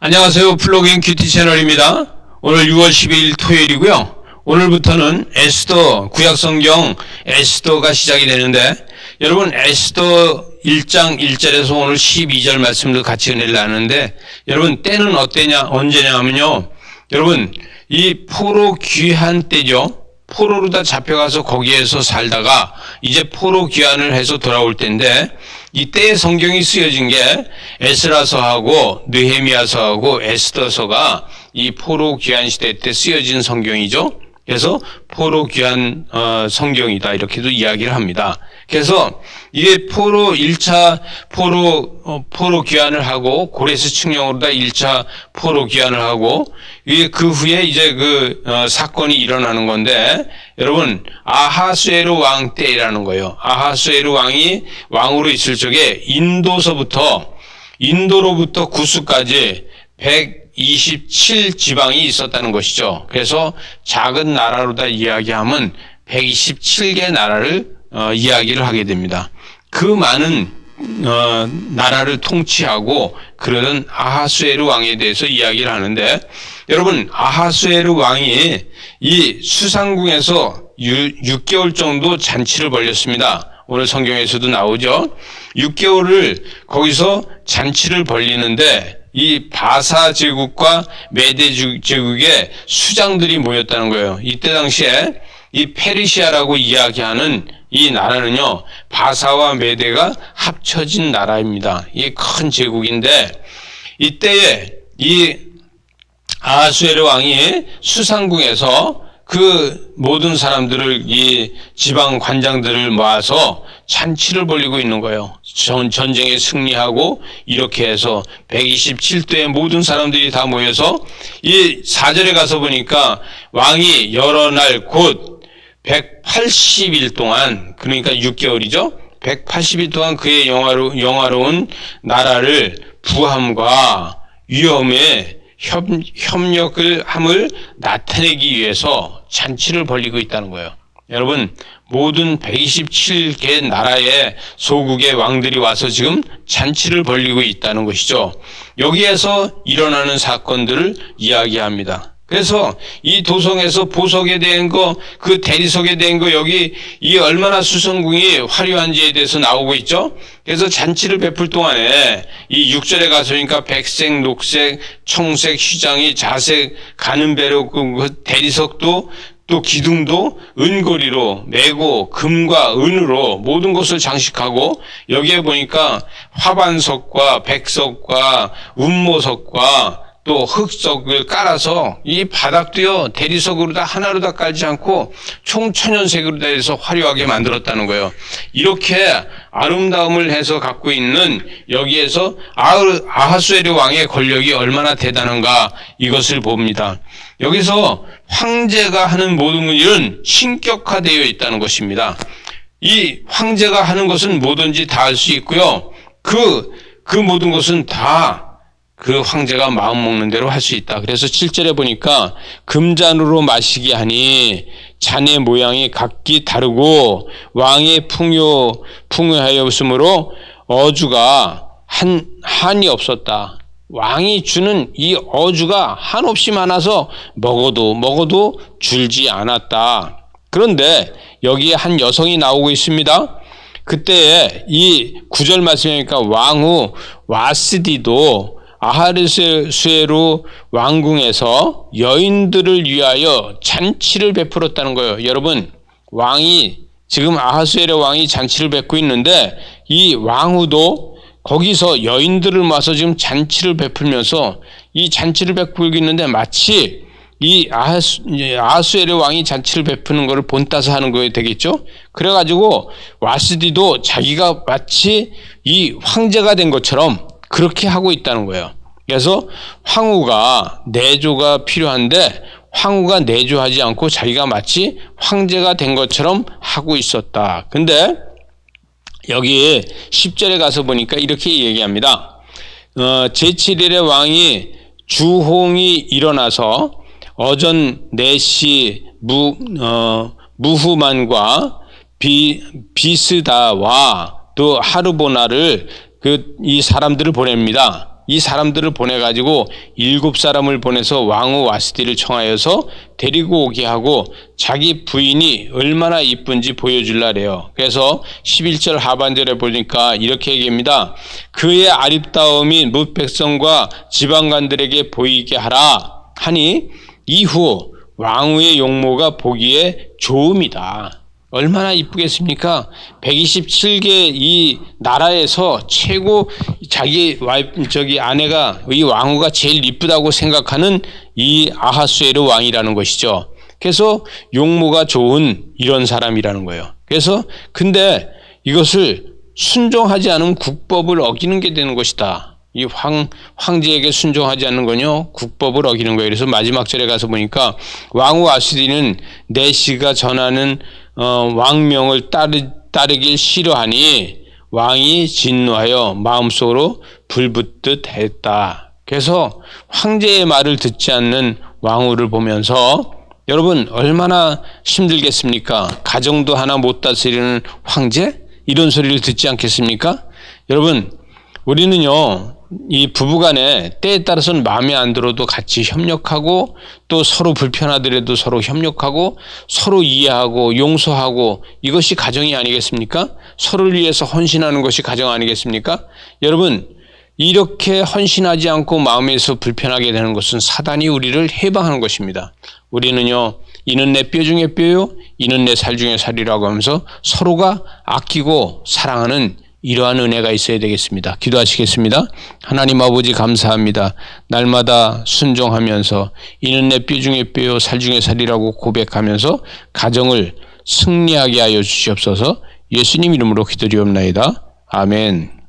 안녕하세요. 플러그인 큐티 채널입니다. 오늘 6월 12일 토요일이고요. 오늘부터는 에스더 구약성경 에스더가 시작이 되는데 여러분 에스더 1장 1절에서 오늘 12절 말씀을 같이 은혜를 나누는데 여러분 때는 언제냐 하면요. 여러분 이 포로 귀환 때죠. 포로로 다 잡혀가서 거기에서 살다가 이제 포로 귀환을 해서 돌아올 때인데 이때의 성경이 쓰여진 게 에스라서하고 느헤미야서하고 에스더서가 이 포로 귀환 시대 때 쓰여진 성경이죠. 그래서 포로 귀환 성경이다 이렇게도 이야기를 합니다. 그래서 이게 포로 1차 포로 귀환을 하고 고레스 칙령으로 다 1차 포로 귀환을 하고 이게 그 후에 이제 사건이 일어나는 건데 여러분 아하수에로 왕 때라는 거예요. 아하수에로 왕이 왕으로 있을 적에 인도로부터 구스까지 127 지방이 있었다는 것이죠. 그래서 작은 나라로 다 이야기하면 127개 나라를 이야기를 하게 됩니다. 그 많은 나라를 통치하고 그러던 아하수에르 왕에 대해서 이야기를 하는데 여러분 아하수에르 왕이 이 수상궁에서 6개월 정도 잔치를 벌였습니다. 오늘 성경에서도 나오죠. 6개월을 거기서 잔치를 벌리는데 이 바사 제국과 메데 제국의 수장들이 모였다는 거예요. 이때 당시에 이 페르시아라고 이야기하는 이 나라는요, 바사와 메데가 합쳐진 나라입니다. 이게 큰 제국인데, 이때에 이 아하수에르 왕이 수상궁에서 그 모든 사람들을 이 지방 관장들을 모아서 잔치를 벌이고 있는 거예요. 전쟁에 승리하고 이렇게 해서 127도의 모든 사람들이 다 모여서 이 4절에 가서 보니까 왕이 여러 날 곧 180일 동안 그러니까 6개월이죠. 180일 동안 그의 영화로운 나라를 부함과 위엄에 협력을 함을 나타내기 위해서 잔치를 벌이고 있다는 거예요. 여러분 모든 127개 나라의 소국의 왕들이 와서 지금 잔치를 벌이고 있다는 것이죠. 여기에서 일어나는 사건들을 이야기합니다. 그래서 이 도성에서 보석에 대한 거, 그 대리석에 대한 거 여기 이 얼마나 수성궁이 화려한지에 대해서 나오고 있죠. 그래서 잔치를 베풀 동안에 이 6절에 가서 보니까 백색, 녹색, 청색, 휘장이 자색 가는 배로 그 대리석도 또 기둥도 은고리로 매고 금과 은으로 모든 것을 장식하고 여기에 보니까 화반석과 백석과 운모석과 또 흑석을 깔아서 이 바닥도요 대리석으로 다 하나로 다 깔지 않고 총 천연색으로 다 해서 화려하게 만들었다는 거예요. 이렇게 아름다움을 해서 갖고 있는 여기에서 아하수에르 왕의 권력이 얼마나 대단한가 이것을 봅니다. 여기서 황제가 하는 모든 일은 신격화되어 있다는 것입니다. 이 황제가 하는 것은 뭐든지 다 할 수 있고요. 그 모든 것은 다 그 황제가 마음 먹는 대로 할 수 있다. 그래서 7절에 보니까 금잔으로 마시게 하니 잔의 모양이 각기 다르고 왕의 풍요하였으므로 어주가 한이 없었다. 왕이 주는 이 어주가 한없이 많아서 먹어도 줄지 않았다. 그런데 여기에 한 여성이 나오고 있습니다. 그때에 이 9절 말씀이니까 왕후 와스디도 아하수에르 왕궁에서 여인들을 위하여 잔치를 베풀었다는 거예요. 여러분 지금 아하수에르 왕이 잔치를 베풀고 있는데 이 왕후도 거기서 여인들을 모아서 지금 잔치를 베풀면서 이 잔치를 베풀고 있는데 마치 이 아하수에르 왕이 잔치를 베푸는 것을 본따서 하는 거에 되겠죠. 그래가지고 와스디도 자기가 마치 이 황제가 된 것처럼 그렇게 하고 있다는 거예요. 그래서 황후가 내조가 필요한데 황후가 내조하지 않고 자기가 마치 황제가 된 것처럼 하고 있었다. 근데 여기 10절에 가서 보니까 이렇게 얘기합니다. 제7일에 왕이 주홍이 일어나서 어전 네시 무후만과 비스다와 또 하르보나를 이 사람들을 보냅니다. 이 사람들을 보내가지고 7사람을 보내서 왕후 와스티를 청하여서 데리고 오게 하고 자기 부인이 얼마나 이쁜지 보여줄라래요. 그래서 11절 하반절에 보니까 이렇게 얘기합니다. 그의 아름다움이 뭇 백성과 지방관들에게 보이게 하라 하니 이후 왕후의 용모가 보기에 좋음이다. 얼마나 이쁘겠습니까? 127개 이 나라에서 최고 자기 아내가 이 왕후가 제일 이쁘다고 생각하는 이 아하수에르 왕이라는 것이죠. 그래서 용모가 좋은 이런 사람이라는 거예요. 그래서 근데 이것을 순종하지 않으면 국법을 어기는 게 되는 것이다. 이 황제에게 순종하지 않는 건요, 국법을 어기는 거예요. 그래서 마지막 절에 가서 보니까 왕후 아스디는 내시가 전하는 왕명을 따르길 싫어하니 왕이 진노하여 마음속으로 불붙듯 했다. 그래서 황제의 말을 듣지 않는 왕후를 보면서 여러분 얼마나 힘들겠습니까? 가정도 하나 못 다스리는 황제? 이런 소리를 듣지 않겠습니까? 여러분 우리는요, 이 부부간에 때에 따라서는 마음에 안 들어도 같이 협력하고 또 서로 불편하더라도 서로 협력하고 서로 이해하고 용서하고 이것이 가정이 아니겠습니까? 서로를 위해서 헌신하는 것이 가정 아니겠습니까? 여러분 이렇게 헌신하지 않고 마음에서 불편하게 되는 것은 사단이 우리를 해방하는 것입니다. 우리는요, 이는 내 뼈 중에 뼈요 이는 내 살 중에 살이라고 하면서 서로가 아끼고 사랑하는 이러한 은혜가 있어야 되겠습니다. 기도하시겠습니다. 하나님 아버지 감사합니다. 날마다 순종하면서 이는 내 뼈 중에 뼈요 살 중에 살이라고 고백하면서 가정을 승리하게 하여 주시옵소서. 예수님 이름으로 기도드리옵나이다. 아멘.